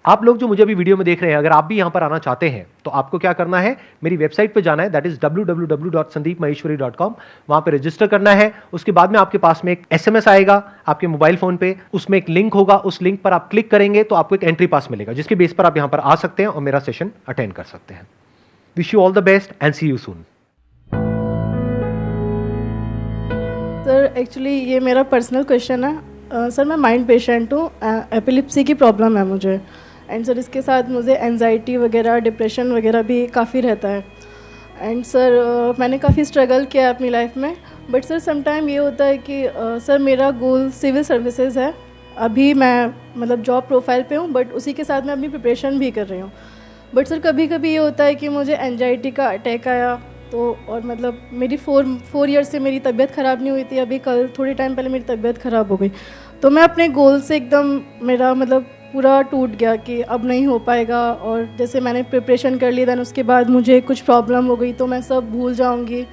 आप लोग जो मुझे अभी वीडियो में देख रहे हैं, अगर आप भी यहां पर आना चाहते हैं तो आपको क्या करना है, मेरी वेबसाइट पे जाना है, दैट इज www.sandeepmaheshwari.com। वहां पे रजिस्टर करना है। उसके बाद में आपके पास में एक SMS आएगा आपके मोबाइल फोन पे, उसमें एक लिंक होगा, उस लिंक पर आप क्लिक करेंगे तो आपको एक एंट्री पास मिलेगा, जिसके बेस पर आप यहां पर आ सकते हैं और मेरा सेशन अटेंड कर सकते हैं। Wish you all the best and see you soon. Sir actually ये मेरा पर्सनल क्वेश्चन है। सर मैं माइंड पेशेंट हूँ, एपिलिप्सी की प्रॉब्लम है मुझे, एंड सर इसके साथ मुझे एंजाइटी वगैरह, डिप्रेशन वगैरह भी काफ़ी रहता है। एंड सर मैंने काफ़ी स्ट्रगल किया है अपनी लाइफ में, बट सर समटाइम ये होता है कि सर मेरा गोल सिविल सर्विसेज है। अभी मैं मतलब जॉब प्रोफाइल पे हूँ, बट उसी के साथ मैं अपनी प्रिपरेशन भी कर रही हूँ। बट सर कभी कभी ये होता है कि मुझे एंजाइटी का अटैक आया, तो और मतलब मेरी 4 ईयर से मेरी तबीयत ख़राब नहीं हुई थी, अभी कल थोड़े टाइम पहले मेरी तबीयत ख़राब हो गई। तो मैं अपने गोल से एकदम, मेरा मतलब पूरा टूट गया कि अब नहीं हो पाएगा। और जैसे मैंने प्रिपरेशन कर ली, दैन उसके बाद मुझे कुछ प्रॉब्लम हो गई तो मैं सब भूल जाऊंगी।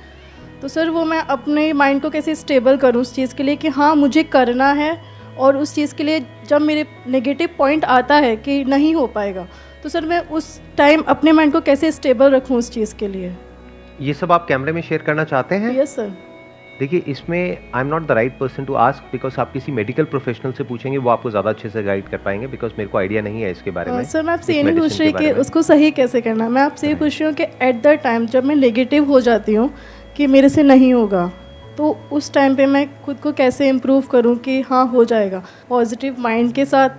तो सर वो मैं अपने माइंड को कैसे स्टेबल करूं उस चीज़ के लिए कि हाँ मुझे करना है, और उस चीज़ के लिए जब मेरे नेगेटिव पॉइंट आता है कि नहीं हो पाएगा, तो सर मैं उस टाइम अपने माइंड को कैसे स्टेबल रखूं उस चीज़ के लिए। ये सब आप कैमरे में शेयर करना चाहते हैं? Yes sir. देखिए, इसमें I am not the right person to ask, because आप किसी मेडिकल प्रोफेशनल से पूछेंगे, वो आपको ज़्यादा अच्छे से गाइड कर पाएंगे, बिकॉज मेरे को आइडिया नहीं है इसके बारे में। सर मैं आपसे ये नहीं पूछ रही कि उसको सही कैसे करना है, मैं आपसे ये पूछ रही हूँ कि एट द टाइम जब मैं नेगेटिव हो जाती हूँ कि मेरे से नहीं होगा, तो उस टाइम पे मैं खुद को कैसे इम्प्रूव करूँ कि हाँ हो जाएगा, पॉजिटिव माइंड के साथ,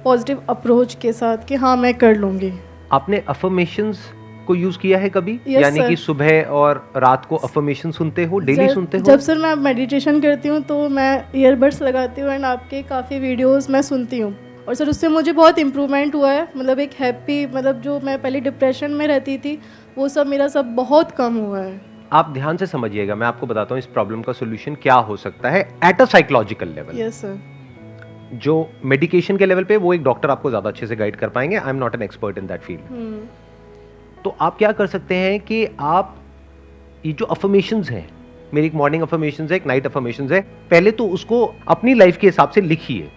पॉजिटिव अप्रोच के साथ कि हाँ मैं कर लूँगी। आपने अफर्मेशंस को यूज किया है कभी? Yes, यानी sir. कि सुबह और रात को अफर्मेशन सुनते हो, डेली सुनते हो? जब सर मैं मेडिटेशन करती हूँ तो मैं ईयरबड्स लगाती हूँ एंड आपके काफ़ी वीडियोस मैं सुनती हूँ, और सर उससे मुझे बहुत इम्प्रूवमेंट हुआ है। मतलब एक हैप्पी, मतलब जो मैं पहले डिप्रेशन में रहती थी वो सब मेरा सब बहुत कम हुआ है। आप ध्यान से समझिएगा, मैं आपको बताता हूँ इस प्रॉब्लम का सोल्यूशन क्या हो सकता है at a psychological level. Yes sir. जो मेडिकेशन के लेवल पे वो एक डॉक्टर आपको ज्यादा अच्छे से गाइड कर पाएंगे। आई am not an expert in that field. तो आप क्या कर सकते हैं कि आप ये जो अफर्मेशंस हैं, मेरी एक मॉर्निंग अफर्मेशंस है, एक नाइट अफर्मेशंस है, पहले तो उसको अपनी लाइफ के हिसाब से लिखिए।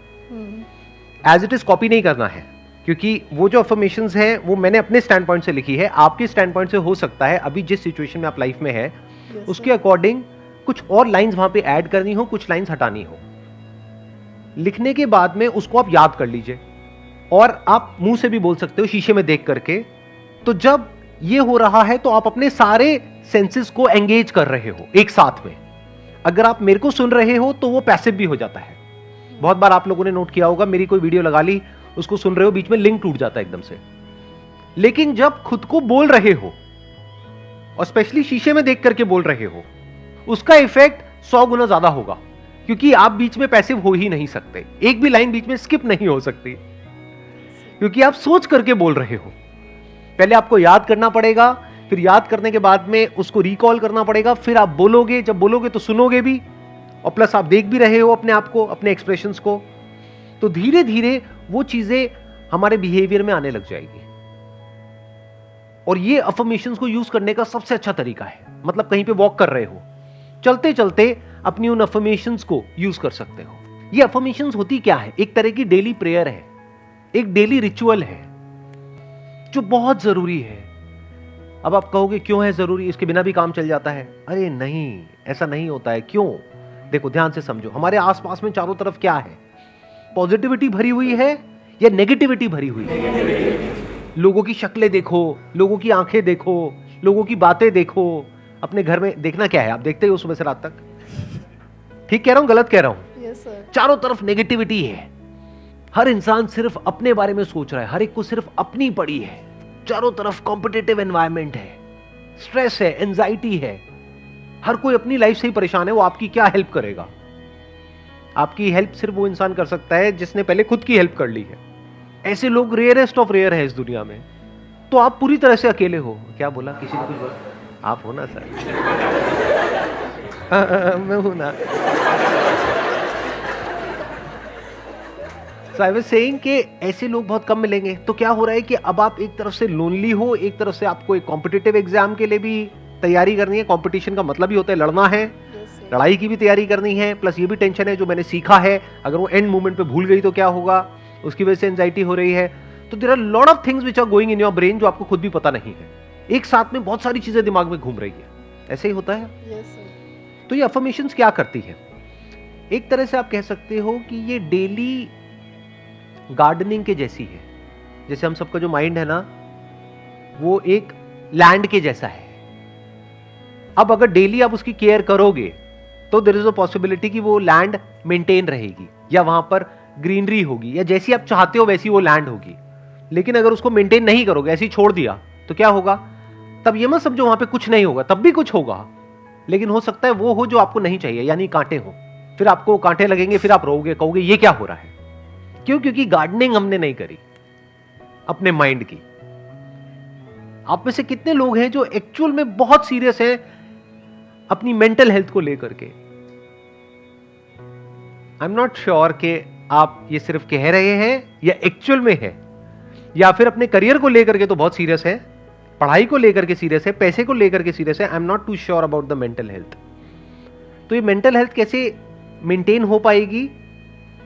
एज इट इज कॉपी नहीं करना है, क्योंकि वो जो अफर्मेशंस हैं वो मैंने अपने स्टैंड पॉइंट से लिखी है। आपके स्टैंड पॉइंट से हो सकता है अभी जिस सिचुएशन में आप लाइफ में है उसके अकॉर्डिंग कुछ और लाइंस वहां पे ऐड करनी हो, कुछ लाइंस हटानी हो। लिखने के बाद में उसको आप याद कर लीजिए, और आप मुंह से भी बोल सकते हो शीशे में देख करके। तो जब ये हो रहा है तो आप अपने सारे सेंसेस को एंगेज कर रहे हो एक साथ में। अगर आप मेरे को सुन रहे हो तो वो पैसिव भी हो जाता है। बहुत बार आप लोगों ने नोट किया होगा, मेरी कोई वीडियो लगा ली, उसको सुन रहे हो, बीच में लिंक टूट जाता है एकदम से। लेकिन जब खुद को बोल रहे हो और स्पेशली शीशे में देख करके बोल रहे हो, उसका इफेक्ट 100 गुना ज्यादा होगा, क्योंकि आप बीच में पैसिव हो ही नहीं सकते। एक भी लाइन बीच में स्किप नहीं हो सकती, क्योंकि आप सोच करके बोल रहे हो। पहले आपको याद करना पड़ेगा, फिर याद करने के बाद में उसको रिकॉल करना पड़ेगा, फिर आप बोलोगे। जब बोलोगे तो सुनोगे भी, और प्लस आप देख भी रहे हो अपने आप को, अपने एक्सप्रेशंस को। तो धीरे धीरे वो चीजें हमारे बिहेवियर में आने लग जाएगी। और ये अफर्मेशंस को यूज करने का सबसे अच्छा तरीका है, मतलब कहीं पे वॉक कर रहे हो, चलते चलते अपनी उन अफर्मेशंस को यूज कर सकते हो। ये अफर्मेशंस होती क्या है? एक तरह की डेली प्रेयर है, एक डेली रिचुअल है जो बहुत जरूरी है। अब आप कहोगे क्यों है जरूरी, इसके बिना भी काम चल जाता है? अरे नहीं, ऐसा नहीं होता है। क्यों? देखो ध्यान से समझो, हमारे आसपास में चारों तरफ क्या है? पॉजिटिविटी भरी हुई है या नेगेटिविटी भरी हुई है? लोगों की शक्लें देखो, लोगों की आंखें देखो, लोगों की बातें देखो। अपने घर में देखना क्या है? आप देखते हो सुबह से रात तक। ठीक कह रहा हूं, गलत कह रहा हूं? Yes sir. चारों चारों तरफ नेगेटिविटी है। हर इंसान सिर्फ अपने बारे में सोच रहा है, हर एक को सिर्फ अपनी पड़ी है। चारों तरफ कॉम्पिटिटिव एनवायरनमेंट है, स्ट्रेस है, एंजाइटी है। हर कोई अपनी लाइफ से ही परेशान है। वो आपकी क्या हेल्प करेगा? आपकी हेल्प सिर्फ वो इंसान कर सकता है जिसने पहले खुद की हेल्प कर ली है। ऐसे लोग रेयरेस्ट ऑफ रेयर है इस दुनिया में। तो आप पूरी तरह से अकेले हो। क्या बोला? किसी ने कुछ बोला? आप हो ना सर? मैं हूं ना। So I was saying कि ऐसे लोग बहुत कम मिलेंगे। तो क्या हो रहा है कि अब आप एक तरफ से लोनली हो, एक तरफ से आपको एक कॉम्पिटिटिव एग्जाम के लिए भी तैयारी करनी है। कंपटीशन का मतलब ही होता है लड़ना है, लड़ाई की भी तैयारी करनी है, प्लस ये भी टेंशन है जो मैंने सीखा है, अगर वो एंड मोमेंट पे भूल गई तो क्या होगा, उसकी वजह से एंजाइटी हो रही है। तो there are lot of things which are going in your brain जो आपको खुद भी पता नहीं है, एक साथ में बहुत सारी चीजें दिमाग में घूम रही है। ऐसे ही होता है। Yes sir. तो ये अफर्मेशंस क्या करती है? एक तरह से आप कह सकते हो कि ये डेली गार्डनिंग के जैसी है। जैसे हम सबका जो माइंड है ना, वो एक लैंड के जैसा है। अब अगर डेली आप उसकी केयर करोगे तो देयर इज अ पॉसिबिलिटी कि वो लैंड मेंटेन रहेगी, या वहां पर ग्रीनरी होगी, या जैसी आप चाहते हो वैसी वो लैंड होगी। लेकिन अगर उसको मेंटेन नहीं करोगे, ऐसे ही छोड़ दिया, तो क्या होगा? तब ये मत समझो वहां पे कुछ नहीं होगा, तब भी कुछ होगा, लेकिन हो सकता है वो हो जो आपको नहीं चाहिए, यानी कांटे हो। फिर आपको कांटे लगेंगे, फिर आप रोगे, कहोगे ये क्या हो रहा है। क्यों? क्योंकि गार्डनिंग हमने नहीं करी अपने माइंड की। आप में से कितने लोग हैं जो एक्चुअल में बहुत सीरियस हैं अपनी मेंटल हेल्थ को लेकर के? आई एम नॉट श्योर कि आप ये सिर्फ कह रहे हैं या एक्चुअल में है, या फिर अपने करियर को लेकर के तो बहुत सीरियस है, पढ़ाई को लेकर के सीरियस है, पैसे को लेकर के सीरियस है। I am not too sure about the mental health. तो ये मेंटल हेल्थ कैसे मेंटेन हो पाएगी?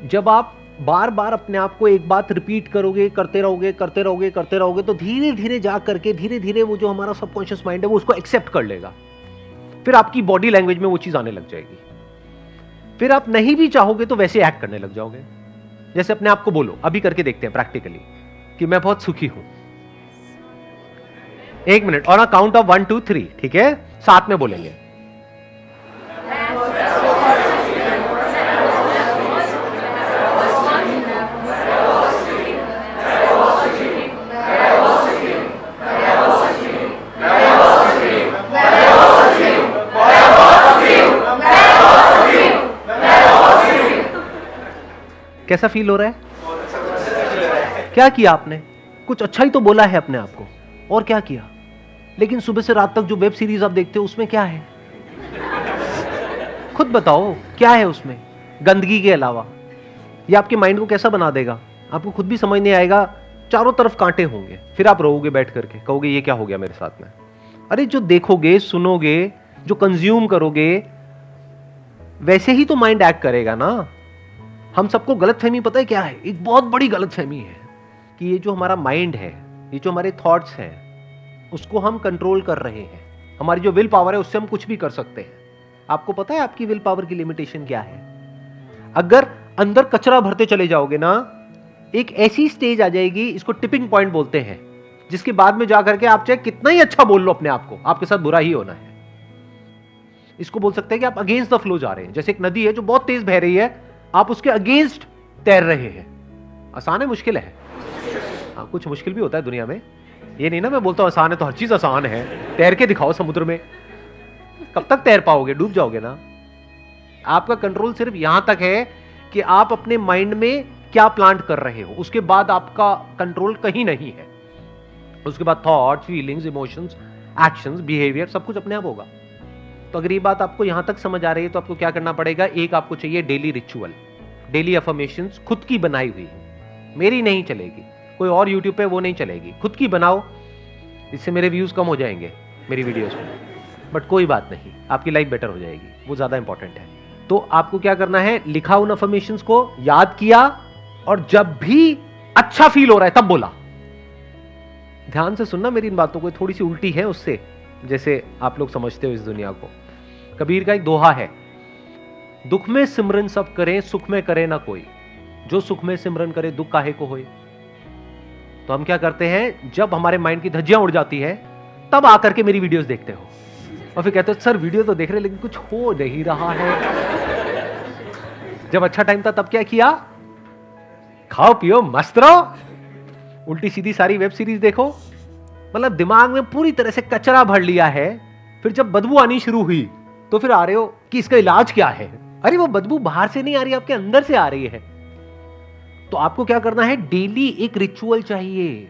जब आप बार बार अपने आप को एक बात रिपीट करोगे, करते रहोगे, करते रहोगे, करते रहोगे, तो धीरे धीरे जा करके धीरे धीरे वो जो हमारा सबकॉन्शियस माइंड है वो उसको एक्सेप्ट कर लेगा। फिर आपकी बॉडी लैंग्वेज में वो चीज आने लग जाएगी। फिर आप नहीं भी चाहोगे तो वैसे एक्ट करने लग जाओगे। जैसे अपने आप को बोलो, अभी करके देखते हैं प्रैक्टिकली, कि मैं बहुत सुखी हूं। 1 मिनट, और काउंट ऑफ 1 2 3, ठीक है? साथ में बोलेंगे। कैसा फील हो रहा है? क्या किया आपने? कुछ अच्छा ही तो बोला है अपने आप को, और क्या किया? लेकिन सुबह से रात तक जो वेब सीरीज आप देखते हो उसमें क्या है? खुद बताओ क्या है उसमें, गंदगी के अलावा? ये आपके माइंड को कैसा बना देगा, आपको खुद भी समझ नहीं आएगा। चारों तरफ कांटे होंगे, फिर आप रोओगे बैठ करके, कहोगे ये क्या हो गया मेरे साथ में। अरे जो देखोगे, सुनोगे, जो कंज्यूम करोगे, वैसे ही तो माइंड एक्ट करेगा ना। हम सबको गलतफहमी पता है क्या है? एक बहुत बड़ी गलतफहमी है कि ये जो हमारा माइंड है, ये जो हमारे थॉट्स हैं, उसको हम कंट्रोल कर रहे हैं। हमारी जो विल पावर है उससे हम कुछ भी कर सकते हैं। आपको पता है आपकी विल पावर की लिमिटेशन क्या है? अगर अंदर कचरा भरते चले जाओगे ना, एक ऐसी स्टेज आ जाएगी, इसको टिपिंग पॉइंट बोलते हैं, जिसके बाद में जाकर के आप चाहे कितना ही अच्छा बोल लो अपने आप को, आपके साथ बुरा ही होना है। इसको बोल सकते हैं कि आप अगेंस्ट द फ्लो जा रहे हैं। जैसे एक नदी है जो बहुत तेज बह रही है, आप उसके अगेंस्ट तैर रहे हैं। आसान है, मुश्किल है? हाँ, कुछ मुश्किल भी होता है दुनिया में। ये नहीं ना मैं बोलता हूं आसान है तो हर चीज आसान है। तैर के दिखाओ समुद्र में, कब तक तैर पाओगे? डूब जाओगे ना। आपका कंट्रोल सिर्फ यहां तक है कि आप अपने माइंड में क्या प्लांट कर रहे हो, उसके बाद आपका कंट्रोल कहीं नहीं है। उसके बाद thoughts, feelings, emotions, actions, behaviour सब कुछ अपने आप होगा। तो अगर ये बात आपको यहां तक समझ आ रही है तो आपको क्या करना पड़ेगा? एक आपको चाहिए डेली रिचुअल, डेली अफर्मेशंस, खुद की बनाई हुई, मेरी नहीं चलेगी, कोई और यूट्यूब पे वो नहीं चलेगी, खुद की बनाओ। इससे मेरे व्यूज कम हो जाएंगे मेरी वीडियोस में, बट कोई बात नहीं, आपकी लाइफ बेटर हो जाएगी, वो ज्यादा इंपॉर्टेंट है। तो आपको क्या करना है? लिखा उन अफर्मेशंस को, याद किया, और जब भी अच्छा फील हो रहा है तब बोला। ध्यान से सुनना मेरी इन बातों को, थोड़ी सी उल्टी है उससे जैसे आप लोग समझते हो इस दुनिया को। कबीर का एक दोहा है, दुख में सिमरन सब करें, सुख में करे ना कोई, जो सुख में सिमरन करे दुख काहे को होए। तो हम क्या करते हैं, जब हमारे माइंड की धज्जियां उड़ जाती है तब आकर के मेरी वीडियोस देखते हो, और फिर कहते हो सर वीडियो तो देख रहे लेकिन कुछ हो नहीं रहा है। जब अच्छा टाइम था तब क्या किया? खाओ पियो मस्त रहो, उल्टी सीधी सारी वेब सीरीज देखो, मतलब दिमाग में पूरी तरह से कचरा भर लिया है। फिर जब बदबू आनी शुरू हुई तो फिर आ रहे हो कि इसका इलाज क्या है। अरे वो बदबू बाहर से नहीं आ रही, आपके अंदर से आ रही है। तो आपको क्या करना है? डेली एक रिचुअल चाहिए,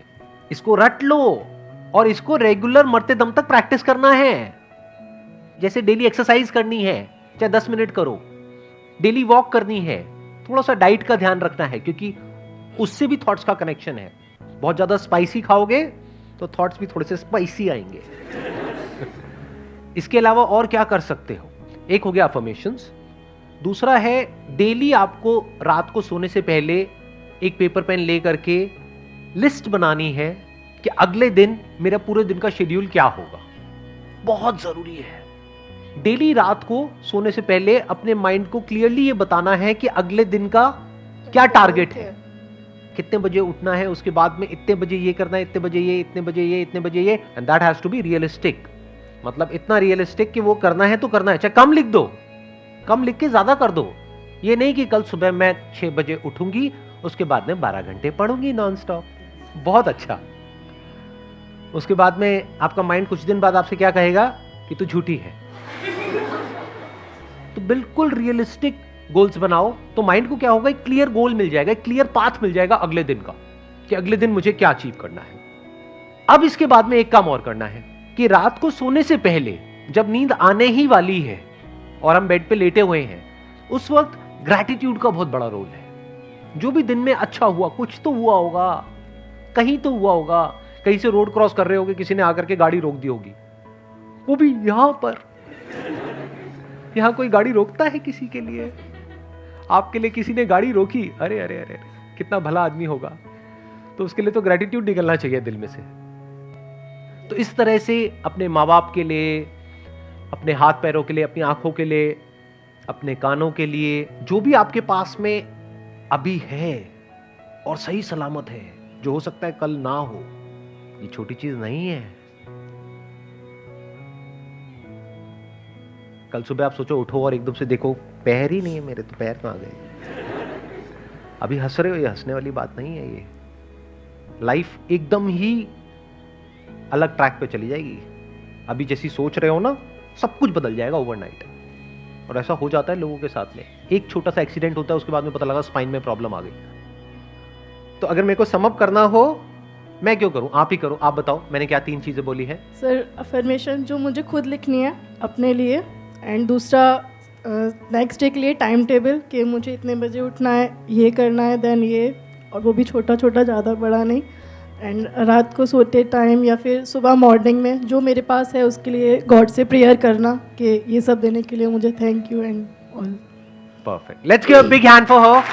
इसको रट लो और इसको रेगुलर मरते दम तक प्रैक्टिस करना है। जैसे डेली एक्सरसाइज करनी है, चाहे 10 मिनट करो, डेली वॉक करनी है, थोड़ा सा डाइट का ध्यान रखना है क्योंकि उससे भी थॉट्स का कनेक्शन है। बहुत ज्यादा स्पाइसी खाओगे तो थॉट्स भी थोड़े से स्पाइसी आएंगे। इसके अलावा और क्या कर सकते हो? एक हो गया अफर्मेशंस, दूसरा है डेली आपको रात को सोने से पहले एक पेपर पेन ले करके लिस्ट बनानी है कि अगले दिन मेरा पूरे दिन का शेड्यूल क्या होगा। बहुत जरूरी है। डेली रात को सोने से पहले अपने माइंड को क्लियरली ये बताना है कि अगले दिन का क्या टारगेट है, कितने बजे उठना है, उसके बाद में इतने बजे ये करना है, इतने बजे ये, इतने बजे ये, इतने बजे ये, and that has to be realistic. मतलब इतना रियलिस्टिक कि वो करना है तो करना है, चाहे कम लिख दो, कम लिख के ज्यादा कर दो। ये नहीं कि कल सुबह मैं 6 बजे उठूंगी, उसके बाद में 12 घंटे पढ़ूंगी नॉन स्टॉप। बहुत अच्छा। उसके बाद में आपका माइंड कुछ दिन बाद आपसे क्या कहेगा कि तू झूठी है। तो बिल्कुल रियलिस्टिक गोल्स बनाओ, तो माइंड को क्या होगा, एक क्लियर गोल मिल जाएगा, एक क्लियर पाथ मिल जाएगा अगले दिन का, कि अगले दिन मुझे क्या अचीव करना है। अब इसके बाद में एक काम और करना है कि रात को सोने से पहले जब नींद आने ही वाली है और हम बेड पे लेटे हुए हैं, उस वक्त ग्रैटिट्यूड का बहुत बड़ा रोल है। जो भी दिन में अच्छा हुआ, कुछ तो हुआ होगा, कहीं तो हुआ होगा, कहीं से रोड क्रॉस कर रहे होगे, किसी ने आकर के गाड़ी रोक दी होगी, वो भी यहां पर। यहां कोई गाड़ी रोकता है किसी के लिए? आपके लिए किसी ने गाड़ी रोकी, अरे अरे अरे, कितना भला आदमी होगा। तो उसके लिए तो ग्रैटिट्यूड निकलना चाहिए दिल में से। तो इस तरह से अपने माँ बाप के लिए, अपने हाथ पैरों के लिए, अपनी आंखों के लिए, अपने कानों के लिए, जो भी आपके पास में अभी है और सही सलामत है, जो हो सकता है कल ना हो, ये छोटी चीज नहीं है। कल सुबह आप सोचो उठो और एकदम से देखो पैर ही नहीं है मेरे, तो पैर कहां गए? अभी हंस रहे हो, ये हंसने वाली बात नहीं है। ये लाइफ एकदम ही अलग ट्रैक पे चली जाएगी। अभी जैसी सोच रहे हो ना, सब कुछ बदल जाएगा ओवरनाइट। और ऐसा हो जाता है लोगों के साथ में। एक छोटा सा एक्सीडेंट होता है, उसके बाद में पता लगा स्पाइन में प्रॉब्लम आ गई। तो अगर मेरे को सम अप करना हो, मैं क्यों करूं? आप ही करो, आप बताओ मैंने क्या 3 चीजें बोली है। सर, अफर्मेशन जो मुझे खुद लिखनी है अपने लिए, एंड दूसरा नेक्स्ट डे के लिए टाइम टेबल कि मुझे इतने बजे उठना है, ये करना है, देन ये, और वो भी छोटा छोटा, ज़्यादा बड़ा नहीं। एंड रात को सोते टाइम या फिर सुबह मॉर्निंग में जो मेरे पास है उसके लिए गॉड से प्रेयर करना कि ये सब देने के लिए मुझे thank you and all. Perfect, let's give a big hand for her.